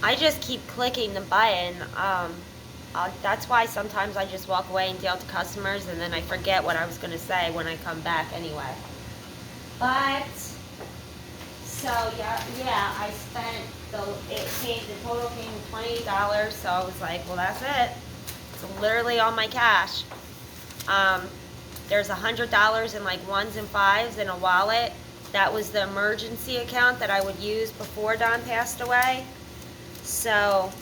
I just keep clicking the button. That's why sometimes I just walk away and deal to customers, and then I forget what I was going to say when I come back anyway. But so yeah, I spent the total came to $28. So I was like, well, that's it. It's literally all my cash. There's $100 in like ones and fives in a wallet. That was the emergency account that I would use before Don passed away. So,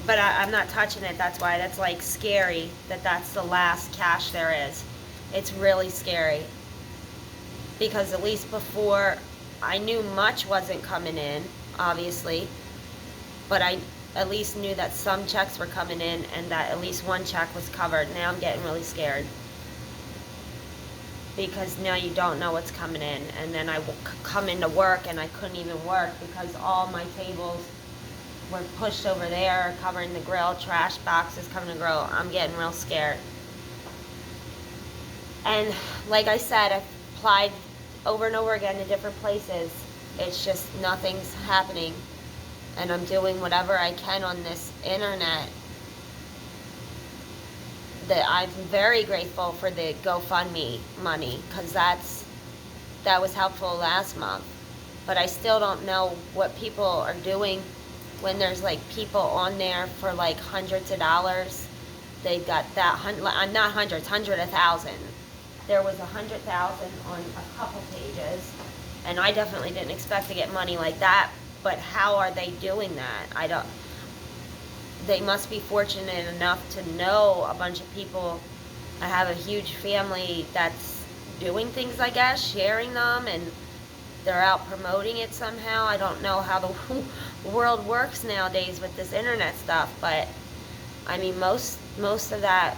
but I'm not touching it. That's why that's like scary that that's the last cash there is. It's really scary because at least before I knew much wasn't coming in, obviously, but I at least knew that some checks were coming in and that at least one check was covered. Now I'm getting really scared because now you don't know what's coming in. And then I will come into work and I couldn't even work because all my tables were pushed over there, covering the grill, trash boxes covering the grill. I'm getting real scared. And like I said, I've applied over and over again to different places. It's just nothing's happening. And I'm doing whatever I can on this internet. That I'm very grateful for the Gofund Me money because that was helpful last month. But I still don't know what people are doing when there's like people on there for like hundreds of dollars. They got that not hundreds, 100,000. There was 100,000 on a couple pages, and I definitely didn't expect to get money like that. But how are they doing that? I don't. They must be fortunate enough to know a bunch of people. I have a huge family that's doing things, I guess, sharing them, and they're out promoting it somehow. I don't know how the world works nowadays with this internet stuff, but I mean, most of that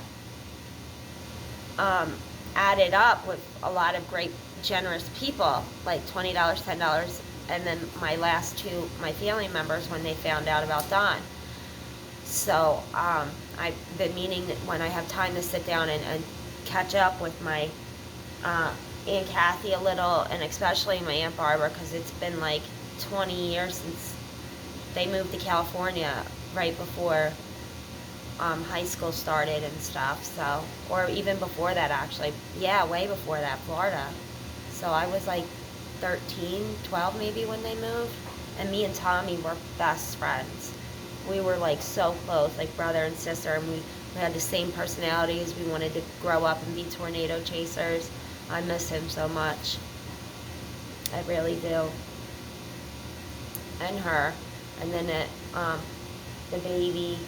added up with a lot of great, generous people, like $20, $10, and then my last two, my family members, when they found out about Don. So I've been meaning when I have time to sit down and catch up with my Aunt Kathy a little, and especially my Aunt Barbara, because it's been like 20 years since they moved to California right before high school started and stuff. So, or even before that, actually. Yeah, way before that, Florida. So I was like 13, 12 maybe when they moved. And me and Tommy were best friends. We were like so close, like brother and sister, and we had the same personalities. We wanted to grow up and be tornado chasers. I miss him so much. I really do. And her. And then the baby.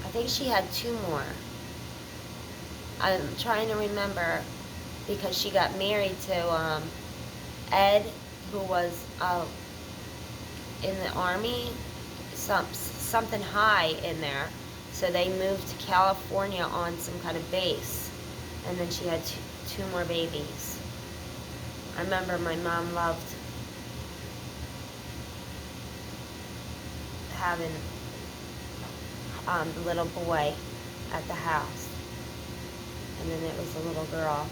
I think she had two more. I'm trying to remember because she got married to Ed, who was in the Army, something high in there. So they moved to California on some kind of base. And then she had two more babies. I remember my mom loved having the little boy at the house. And then it was a little girl.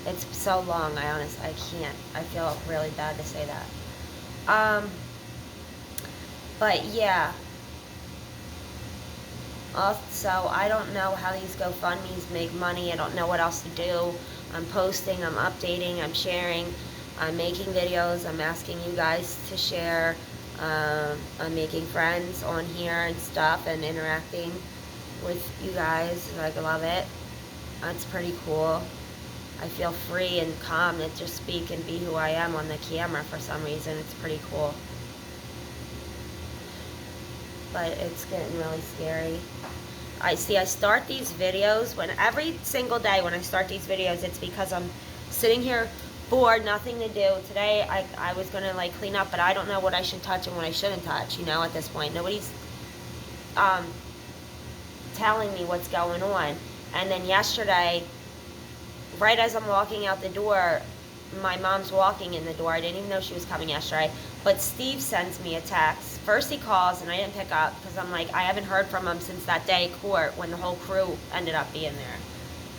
It's so long, I can't. I feel really bad to say that. But yeah. Also, I don't know how these GoFundMes make money. I don't know what else to do. I'm posting, I'm updating, I'm sharing, I'm making videos, I'm asking you guys to share. I'm making friends on here and stuff and interacting with you guys. I love it. It's pretty cool. I feel free and calm to just speak and be who I am on the camera for some reason. It's pretty cool. But it's getting really scary. I start these videos when every single day when I start these videos, it's because I'm sitting here bored, nothing to do. Today I was gonna like clean up, but I don't know what I should touch and what I shouldn't touch, you know, at this point. Nobody's telling me what's going on. And then yesterday, right as I'm walking out the door, my mom's walking in the door. I didn't even know she was coming yesterday. But Steve sends me a text. First he calls, and I didn't pick up because I'm like, I haven't heard from him since that day at court when the whole crew ended up being there.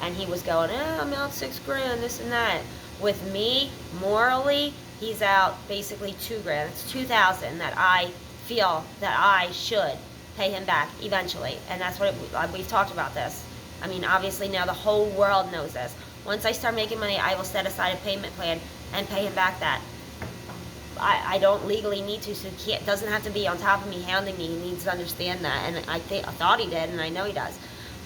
And he was going, I'm out $6,000, this and that. With me, morally, He's out basically $2,000. It's $2,000 that I feel that I should pay him back eventually, and that's what we've talked about this. I mean, obviously now the whole world knows this. Once I start making money, I will set aside a payment plan and pay him back that. I don't legally need to, so he doesn't have to be on top of me, hounding me. He needs to understand that, and I thought he did, and I know he does.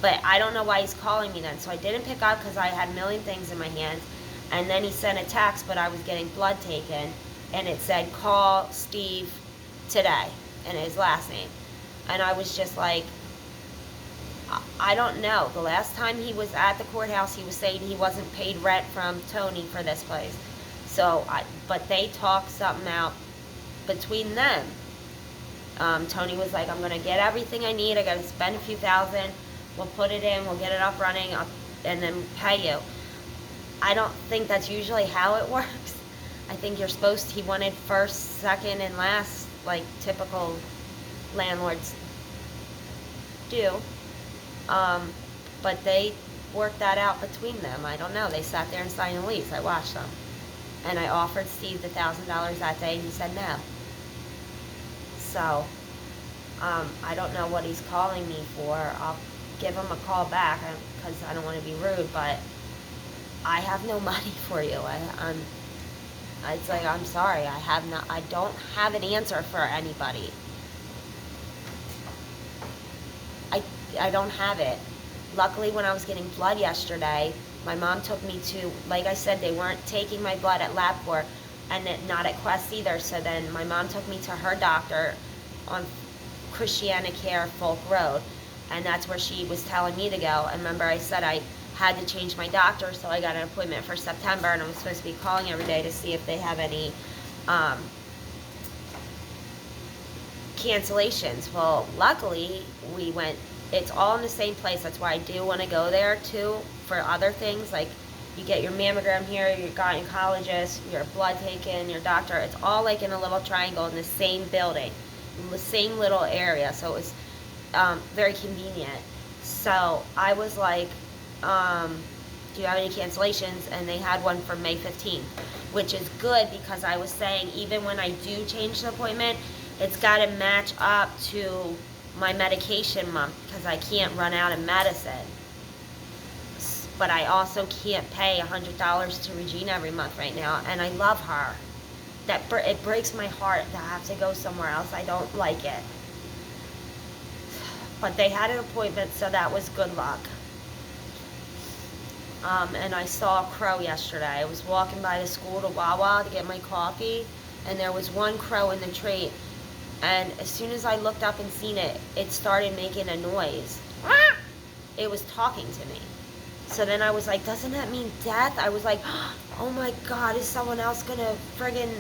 But I don't know why he's calling me then. So I didn't pick up because I had a million things in my hands. And then he sent a text, but I was getting blood taken, and it said, call Steve today, and his last name. And I was just like, I don't know. The last time he was at the courthouse, he was saying he wasn't paid rent from Tony for this place. So, but they talked something out between them. Tony was like, I'm going to get everything I need. I got to spend a few thousand. We'll put it in. We'll get it up running, and then pay you. I don't think that's usually how it works. I think you're supposed to, he wanted first, second, and last, like typical landlords do. But they worked that out between them. I don't know. They sat there and signed a lease. I watched them. And I offered Steve the $1,000 that day, and he said no. So, I don't know what he's calling me for. I'll give him a call back because I don't want to be rude, but I have no money for you. It's like, I'm sorry. I don't have an answer for anybody. I don't have it. Luckily, when I was getting blood yesterday, my mom took me to, like I said, they weren't taking my blood at LabCorp, and not at Quest either. So then my mom took me to her doctor on Christiana Care Folk Road, and that's where she was telling me to go. And remember, I said I had to change my doctor, so I got an appointment for September, and I'm supposed to be calling every day to see if they have any cancellations. Well, luckily, we went, it's all in the same place. That's why I do want to go there too for other things, like you get your mammogram here, your gynecologist, your blood taken, your doctor. It's all like in a little triangle in the same building, in the same little area. So it was very convenient. So I was like, do you have any cancellations? And they had one for May 15th, which is good because I was saying even when I do change the appointment, it's got to match up to my medication month because I can't run out of medicine. But I also can't pay $100 to Regina every month right now, and I love her. It breaks my heart to have to go somewhere else. I don't like it. But they had an appointment, so that was good luck. And I saw a crow yesterday. I was walking by the school to Wawa to get my coffee, and there was one crow in the tree. And as soon as I looked up and seen it, it started making a noise. It was talking to me. So then I was like, doesn't that mean death? I was like, oh my God, is someone else gonna friggin'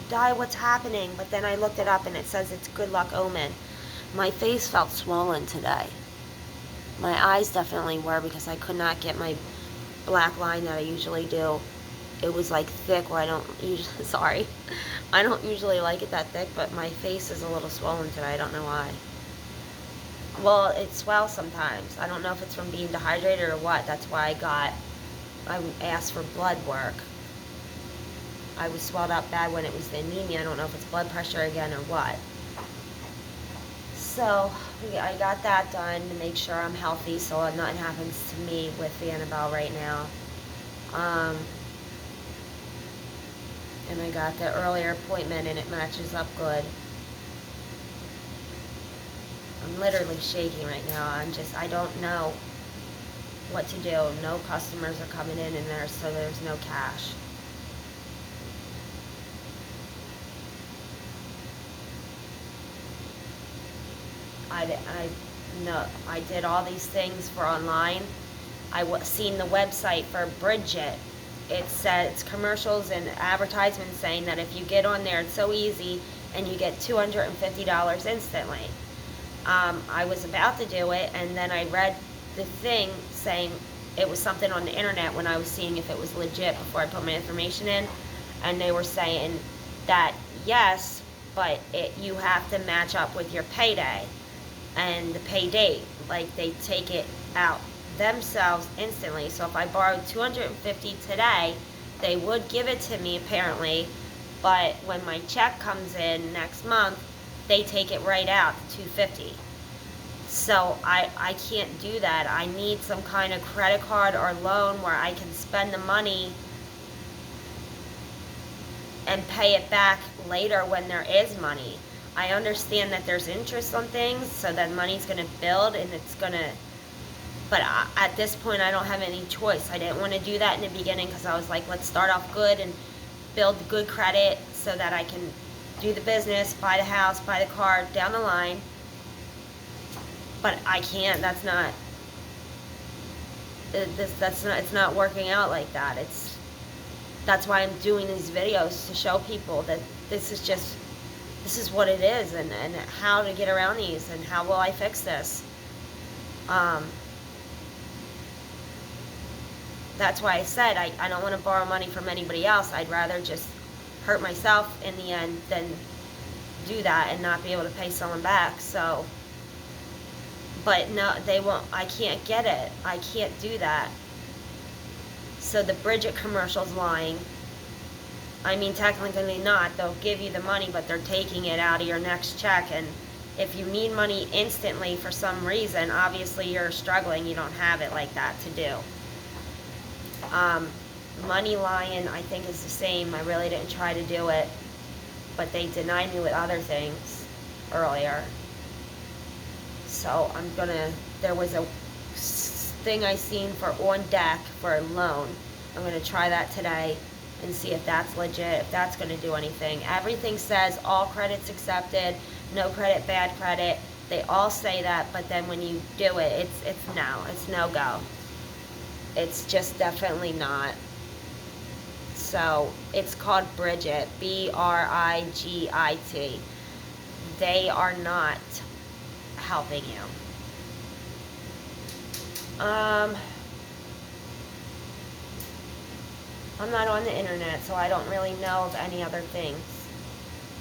die? What's happening? But then I looked it up and it says it's good luck omen. My face felt swollen today. My eyes definitely were because I could not get my black line that I usually do. It was like thick where I don't usually, sorry. I don't usually like it that thick, but my face is a little swollen today. I don't know why. Well, it swells sometimes. I don't know if it's from being dehydrated or what. That's why I asked for blood work. I was swelled up bad when it was the anemia. I don't know if it's blood pressure again or what. So I got that done to make sure I'm healthy so nothing happens to me with the Annabelle right now. And I got the earlier appointment and it matches up good. I'm literally shaking right now. I don't know what to do. No customers are coming in there, so there's no cash. I did all these things for online. Seen the website for Bridget. It said it's commercials and advertisements saying that if you get on there, it's so easy, and you get $250 instantly. I was about to do it, and then I read the thing saying it was something on the internet when I was seeing if it was legit before I put my information in, and they were saying that yes, but you have to match up with your payday and the pay date. Like, they take it out themselves instantly. So if I borrowed $250 today, they would give it to me apparently But when my check comes in next month, they take it right out, $250. So I can't do that. I need some kind of credit card or loan where I can spend the money and pay it back later when there is money. I understand that there's interest on things, so that money's going to build and it's going to, but at this point I don't have any choice. I didn't want to do that in the beginning because I was like, let's start off good and build good credit so that I can do the business, buy the house, buy the car down the line. But I can't. That's not. It's not working out like that. That's why I'm doing these videos, to show people that this is what it is, and how to get around these, and how will I fix this. That's why I said I don't want to borrow money from anybody else. I'd rather just hurt myself in the end than do that and not be able to pay someone back. So, but no, they won't. I can't get it. I can't do that. So the Bridget commercial's lying. I mean, technically not. They'll give you the money, but they're taking it out of your next check. And if you need money instantly for some reason, obviously you're struggling. You don't have it like that to do. Money Lion, I think, is the same. I really didn't try to do it, but they denied me with other things earlier. So there was a thing I seen for on deck for a loan. I'm gonna try that today and see if that's legit, if that's gonna do anything. Everything says all credits accepted, no credit, bad credit. They all say that, but then when you do it, it's no go. It's just definitely not. So it's called Bridget, Brigit. They are not helping you. I'm not on the internet, so I don't really know of any other things.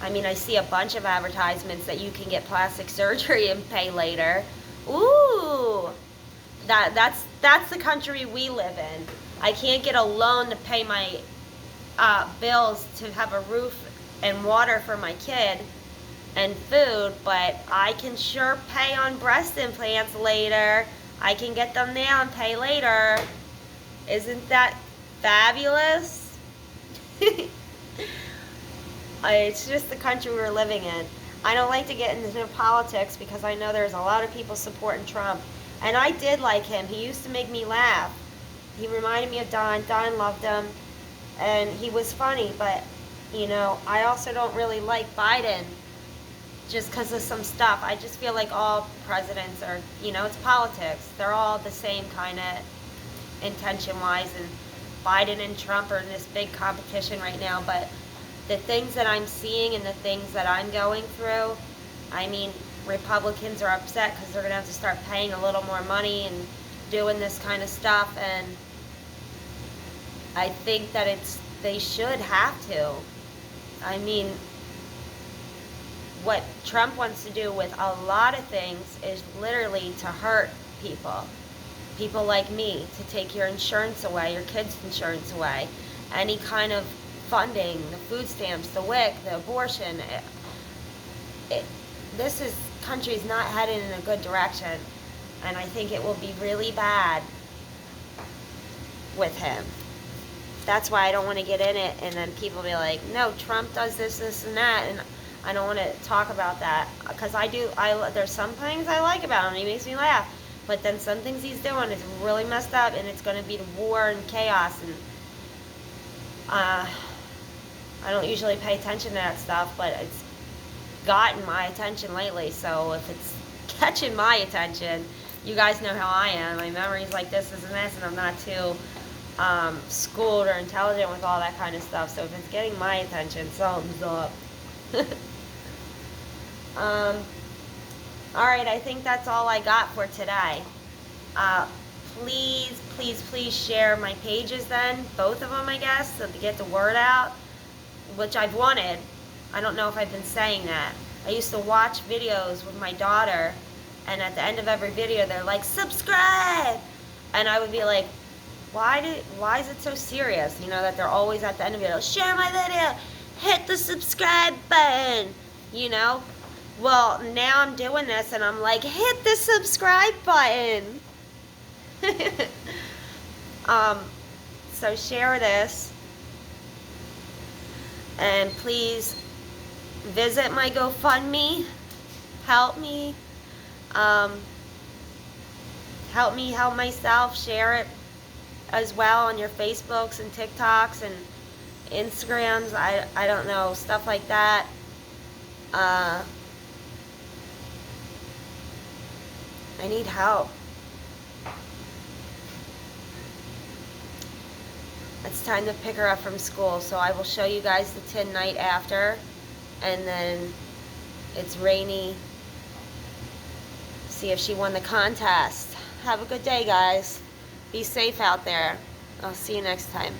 I mean, I see a bunch of advertisements that you can get plastic surgery and pay later. Ooh, that's the country we live in. I can't get a loan to pay my bills to have a roof and water for my kid and food, but I can sure pay on breast implants later. I can get them now and pay later. Isn't that fabulous? It's just the country we're living in. I don't like to get into politics because I know there's a lot of people supporting Trump. And I did like him. He used to make me laugh. He reminded me of Don. Don loved him. And he was funny. But, I also don't really like Biden just because of some stuff. I just feel like all presidents are, it's politics. They're all the same kind of intention-wise. And Biden and Trump are in this big competition right now. But the things that I'm seeing and the things that I'm going through, I mean, Republicans are upset because they're going to have to start paying a little more money and doing this kind of stuff. And I think that they should have to. I mean, what Trump wants to do with a lot of things is literally to hurt people. People like me, to take your insurance away, your kids' insurance away, any kind of funding, the food stamps, the WIC, the abortion. This country's not headed in a good direction, and I think it will be really bad with him. That's why I don't want to get in it, and then people be like, no, Trump does this, this, and that, and I don't want to talk about that, because there's some things I like about him, he makes me laugh, but then some things he's doing is really messed up, and it's going to be war and chaos, and I don't usually pay attention to that stuff, but it's gotten my attention lately. So if it's catching my attention, you guys know how I am. My memory's like this and this, and I'm not too schooled or intelligent with all that kind of stuff. So if it's getting my attention, something's up. Alright, I think that's all I got for today. Please, please, please share my pages then, both of them, I guess, so to get the word out, which I've wanted. I don't know if I've been saying that. I used to watch videos with my daughter, and at the end of every video, they're like, subscribe! And I would be like, why is it so serious, that they're always at the end of the video, share my video! hit the subscribe button, you know? Well, now I'm doing this and I'm like, hit the subscribe button. So share this. And please visit my GoFundMe. Help me. Help me help myself. Share it as well on your Facebooks and TikToks and Instagrams. I don't know, stuff like that. I need help. It's time to pick her up from school, so I will show you guys the tin night after, and then it's rainy. See if she won the contest. Have a good day, guys. Be safe out there. I'll see you next time.